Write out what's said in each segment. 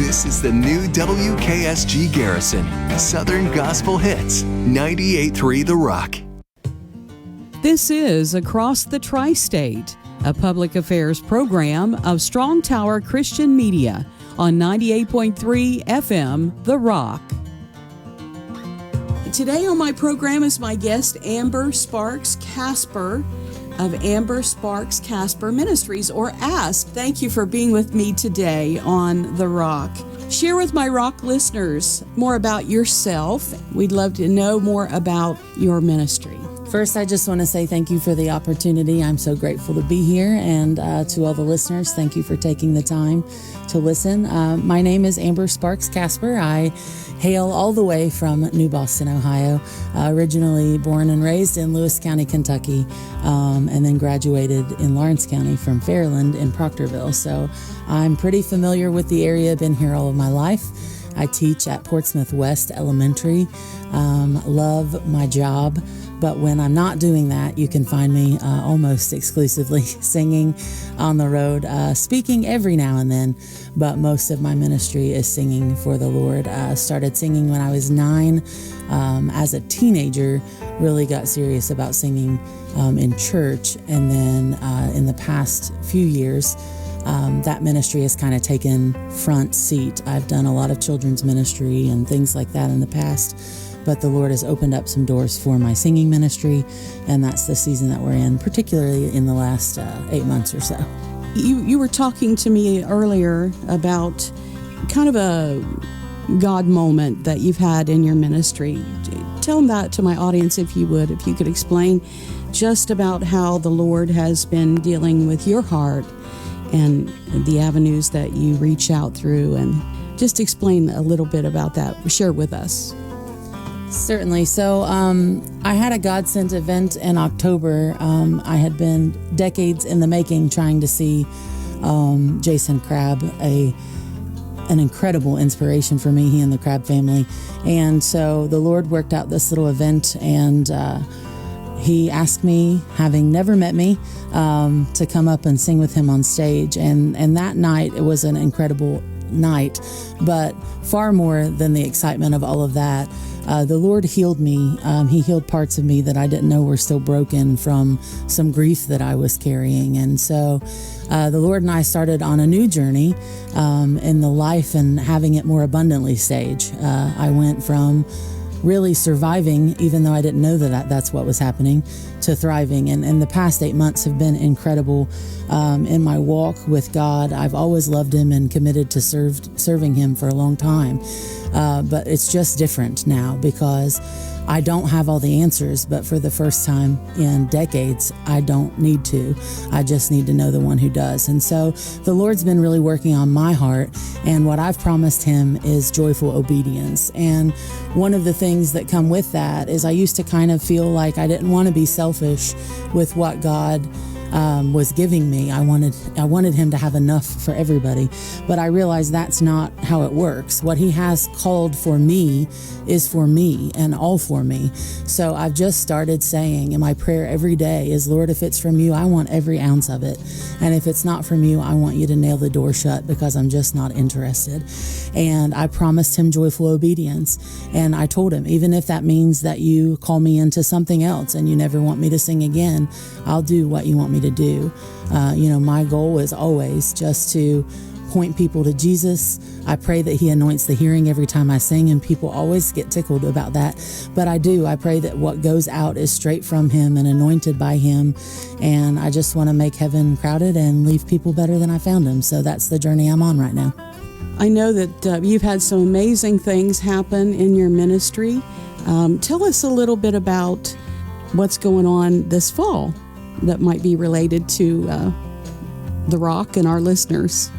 This is the new WKSG Garrison, Southern Gospel Hits, 98.3 The Rock. This is Across the Tri-State, a public affairs program of Strong Tower Christian Media on 98.3 FM The Rock. Today on my program is my guest, Amber Sparks Casper of Amber Sparks Casper Ministries, or ASK. Thank you for being with me today on The Rock. Share with my Rock listeners more about yourself. We'd love to know more about your ministry. First, I just want to say thank you for the opportunity. I'm so grateful to be here, and to all the listeners, thank you for taking the time to listen. My name is Amber Sparks Casper. I hail all the way from New Boston, Ohio, originally born and raised in Lewis County, Kentucky, and then graduated in Lawrence County from Fairland in Proctorville. So I'm pretty familiar with the area, been here all of my life. I teach at Portsmouth West Elementary, love my job. But when I'm not doing that, you can find me almost exclusively singing on the road, speaking every now and then. But most of my ministry is singing for the Lord. Started singing when I was 9. As a teenager, really got serious about singing in church. And then in the past few years, that ministry has kind of taken front seat. I've done a lot of children's ministry and things like that in the past. But the Lord has opened up some doors for my singing ministry, and that's the season that we're in, particularly in the last 8 months or so. You were talking to me earlier about kind of a God moment that you've had in your ministry. Tell that to my audience, if you would, if you could explain just about how the Lord has been dealing with your heart and the avenues that you reach out through, and just explain a little bit about that. Share with us. Certainly. So I had a God-sent event in October. I had been decades in the making trying to see Jason Crabb, an incredible inspiration for me, he and the Crabb family. And so the Lord worked out this little event, and he asked me, having never met me, to come up and sing with him on stage. And that night, it was an incredible night, but far more than the excitement of all of that, the Lord healed me. He healed parts of me that I didn't know were still broken from some grief that I was carrying. And so the Lord and I started on a new journey in the life and having it more abundantly stage. I went from really surviving, even though I didn't know that's what was happening, to thriving. And the past 8 months have been incredible in my walk with God. I've always loved Him and committed to serving Him for a long time. But it's just different now because I don't have all the answers, but for the first time in decades, I don't need to. I just need to know the one who does. And so the Lord's been really working on my heart, and what I've promised Him is joyful obedience. And one of the things that come with that is I used to kind of feel like I didn't want to be selfish with what God was giving me. I wanted Him to have enough for everybody, but I realized that's not how it works. What He has called for me is for me and all for me. So I've just started saying in my prayer every day is, Lord, if it's from You, I want every ounce of it. And if it's not from You, I want You to nail the door shut because I'm just not interested. And I promised Him joyful obedience. And I told Him, even if that means that You call me into something else and You never want me to sing again, I'll do what You want me to do. My goal is always just to point people to Jesus. I pray that He anoints the hearing every time I sing, and people always get tickled about that. But I pray that what goes out is straight from Him and anointed by Him. And I just want to make heaven crowded and leave people better than I found them. So that's the journey I'm on right now. I know that you've had some amazing things happen in your ministry. Tell us a little bit about what's going on this fall that might be related to The Rock and our listeners.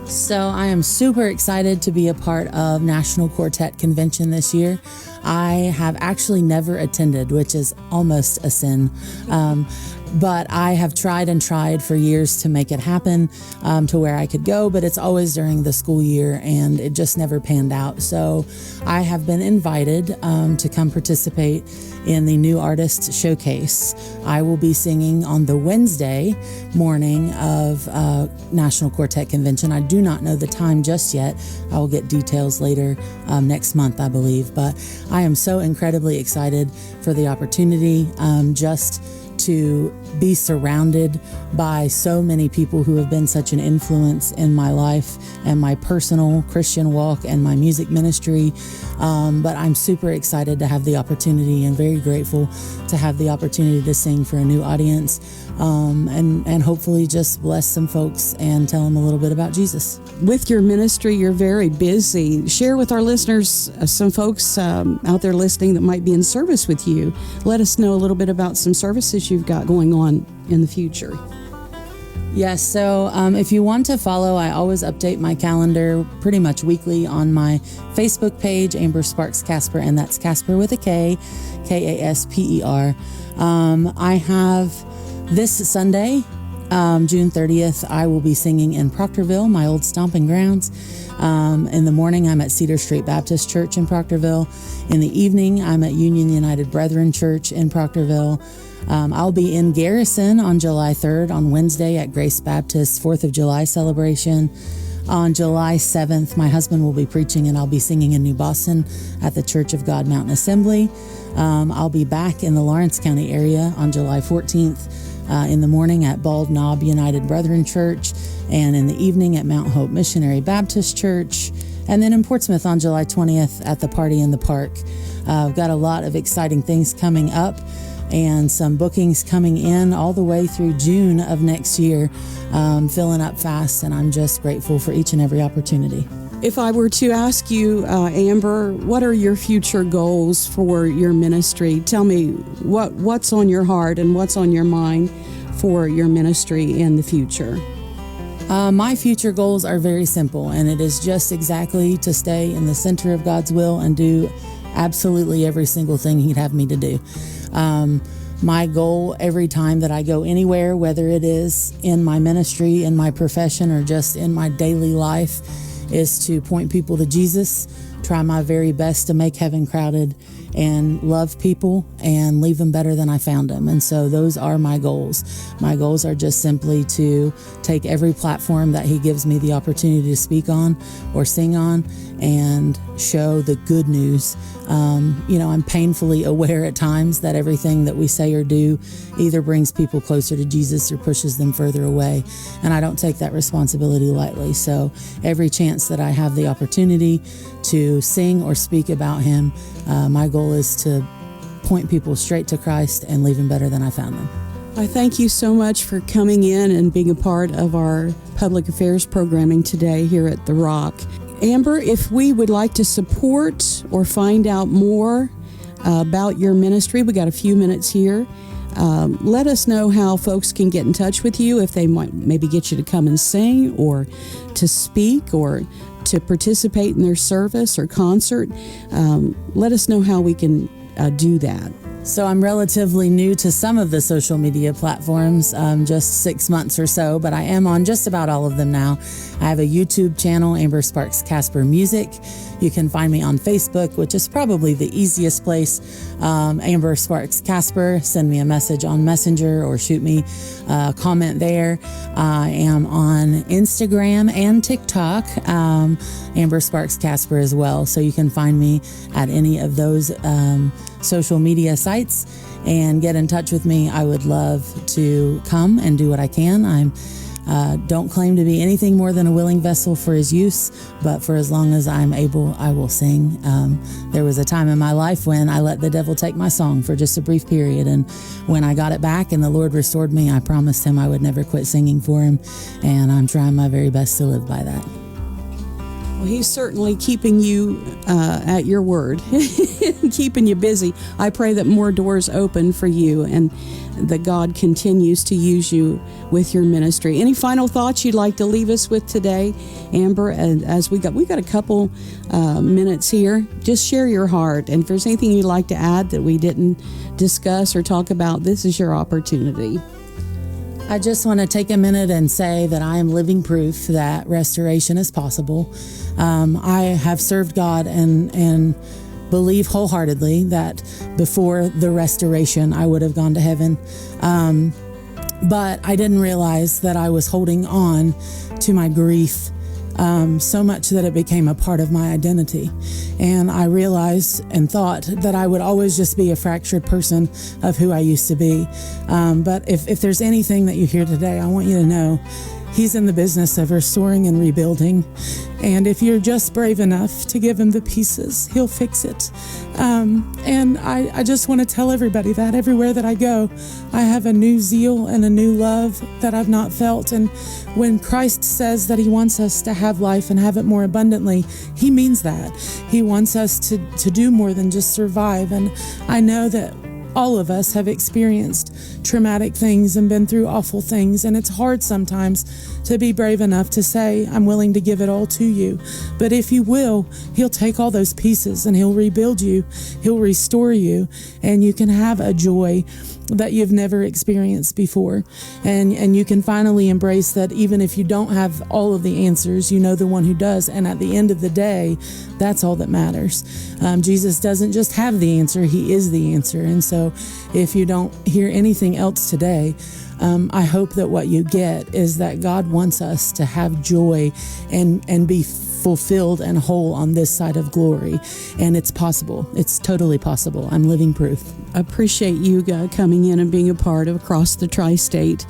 So I am super excited to be a part of National Quartet Convention this year. I have actually never attended, which is almost a sin. But I have tried and tried for years to make it happen to where I could go, but it's always during the school year and it just never panned out. So I have been invited to come participate in the New Artist Showcase. I will be singing on the Wednesday morning of National Quartet Convention. I do not know the time just yet. I will get details later next month, I believe. But I am so incredibly excited for the opportunity just to be surrounded by so many people who have been such an influence in my life and my personal Christian walk and my music ministry. But I'm super excited to have the opportunity and very grateful to have the opportunity to sing for a new audience and hopefully just bless some folks and tell them a little bit about Jesus. With your ministry, you're very busy. Share with our listeners, some folks out there listening that might be in service with you. Let us know a little bit about some services you've got going on in the future. Yes, so if you want to follow, I always update my calendar pretty much weekly on my Facebook page, Amber Sparks Casper, and that's Casper with a K, Kasper. I have this Sunday, June 30th, I will be singing in Proctorville, my old stomping grounds. In the morning, I'm at Cedar Street Baptist Church in Proctorville. In the evening, I'm at Union United Brethren Church in Proctorville. I'll be in Garrison on July 3rd on Wednesday at Grace Baptist 4th of July celebration. On July 7th, my husband will be preaching and I'll be singing in New Boston at the Church of God Mountain Assembly. I'll be back in the Lawrence County area on July 14th in the morning at Bald Knob United Brethren Church and in the evening at Mount Hope Missionary Baptist Church. And then in Portsmouth on July 20th at the Party in the Park. I've got a lot of exciting things coming up and some bookings coming in all the way through June of next year, filling up fast, and I'm just grateful for each and every opportunity. If I were to ask you, Amber, what are your future goals for your ministry? Tell me what's on your heart and what's on your mind for your ministry in the future. My future goals are very simple, and it is just exactly to stay in the center of God's will and do absolutely every single thing He'd have me to do. My goal every time that I go anywhere, whether it is in my ministry, in my profession, or just in my daily life, is to point people to Jesus, try my very best to make heaven crowded, and love people and leave them better than I found them. And so those are my goals. My goals are just simply to take every platform that He gives me the opportunity to speak on or sing on and show the good news. I'm painfully aware at times that everything that we say or do either brings people closer to Jesus or pushes them further away. And I don't take that responsibility lightly. So every chance that I have the opportunity to sing or speak about Him, my goal is to point people straight to Christ and leave them better than I found them. I thank you so much for coming in and being a part of our public affairs programming today here at The Rock. Amber, if we would like to support or find out more about your ministry, we got a few minutes here. Let us know how folks can get in touch with you, if they might maybe get you to come and sing or to speak or to participate in their service or concert. Let us know how we can do that. So I'm relatively new to some of the social media platforms, just 6 months or so, but I am on just about all of them now. I have a YouTube channel, Amber Sparks Casper Music. You can find me on Facebook, which is probably the easiest place. Amber Sparks Casper. Send me a message on Messenger or shoot me a comment there. I am on Instagram and TikTok, Amber Sparks Casper as well. So you can find me at any of those social media sites and get in touch with me. I would love to come and do what I can. I'm don't claim to be anything more than a willing vessel for His use, but for as long as I'm able, I will sing. There was a time in my life when I let the devil take my song for just a brief period, and when I got it back and the Lord restored me, I promised Him I would never quit singing for Him, and I'm trying my very best to live by that. Well, He's certainly keeping you at your word, keeping you busy. I pray that more doors open for you and that God continues to use you with your ministry. Any final thoughts you'd like to leave us with today, Amber? And as we got a couple minutes here, just share your heart. And if there's anything you'd like to add that we didn't discuss or talk about, this is your opportunity. I just want to take a minute and say that I am living proof that restoration is possible. I have served God and believe wholeheartedly that before the restoration, I would have gone to heaven. But I didn't realize that I was holding on to my grief so much that it became a part of my identity. And I realized and thought that I would always just be a fractured person of who I used to be. But if there's anything that you hear today, I want you to know He's in the business of restoring and rebuilding. And if you're just brave enough to give Him the pieces, He'll fix it. And I just want to tell everybody that everywhere that I go, I have a new zeal and a new love that I've not felt. And when Christ says that He wants us to have life and have it more abundantly, He means that. He wants us to do more than just survive. And I know that all of us have experienced traumatic things and been through awful things, and it's hard sometimes to be brave enough to say, I'm willing to give it all to you. But if you will, He'll take all those pieces and He'll rebuild you, He'll restore you, and you can have a joy that you've never experienced before. And you can finally embrace that even if you don't have all of the answers, you know the one who does. And at the end of the day, that's all that matters. Jesus doesn't just have the answer, He is the answer. And so if you don't hear anything else today, I hope that what you get is that God wants us to have joy and be fulfilled and whole on this side of glory. And it's possible. It's totally possible. I'm living proof. Appreciate you coming in and being a part of Across the Tri-State.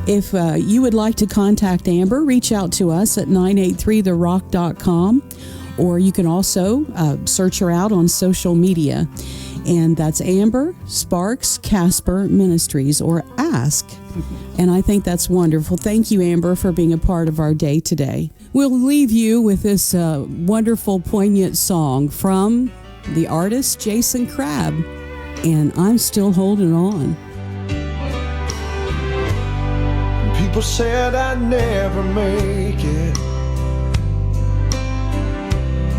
If you would like to contact Amber, reach out to us at 983therock.com, or you can also search her out on social media. And that's Amber Sparks Casper Ministries, or Ask. And I think that's wonderful. Thank you, Amber, for being a part of our day today. We'll leave you with this wonderful, poignant song from the artist Jason Crabb, and I'm Still Holding On. People said I'd never make it.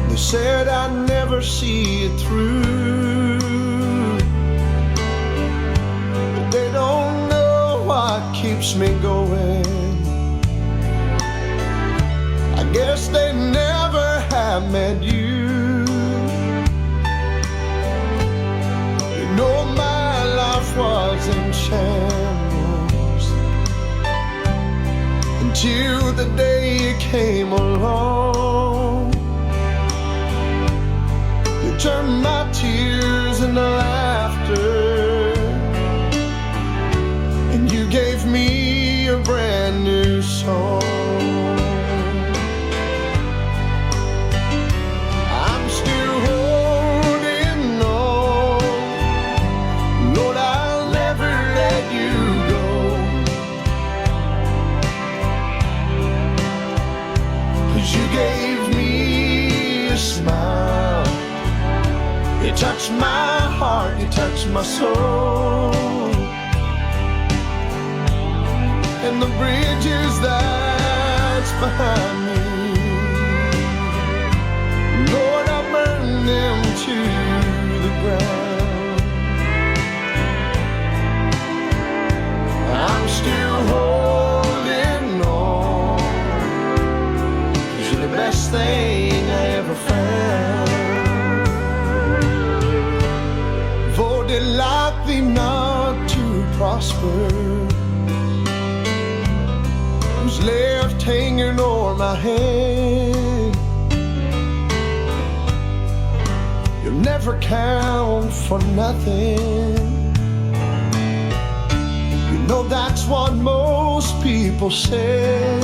They said I'd never see it through. But they don't know what keeps me going. I guess they never have met you. You know my life was in shambles until the day you came along. You turned my tears into laughter, and you gave me a brand new song. I'm still holding on. Lord, I'll never let you go. 'Cause you gave me a smile. You touched my heart, you touched my soul. And the bridges that's behind me, Lord, I burn them to the ground. I'm still holding on, 'cause you're the best thing I ever found. Voted likely not to prosper, who's left hanging o'er my head. You'll never count for nothing. You know that's what most people say.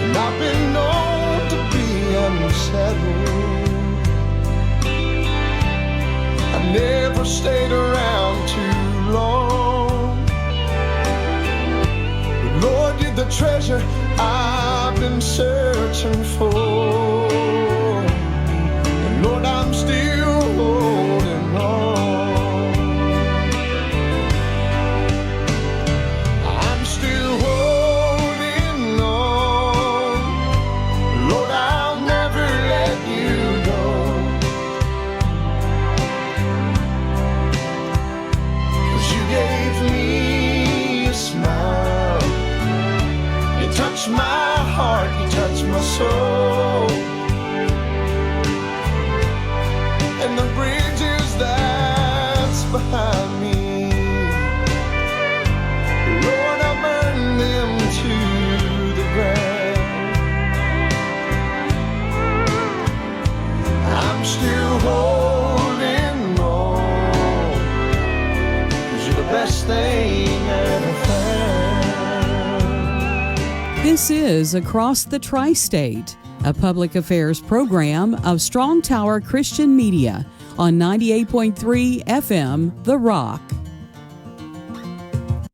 And I've been known to be unsettled. I never stayed around too long. But Lord, you're the treasure I've been searching for. And Lord, I'm still holding on. I'm still holding on. Lord, I'll never let you go. 'Cause you gave me heart, you touch my soul. And the bridges that's behind me, Lord, I burn them to the ground. I'm still holding on, 'cause you're the best thing I ever found. This is Across the Tri-State, a public affairs program of Strong Tower Christian Media on 98.3 FM, The Rock.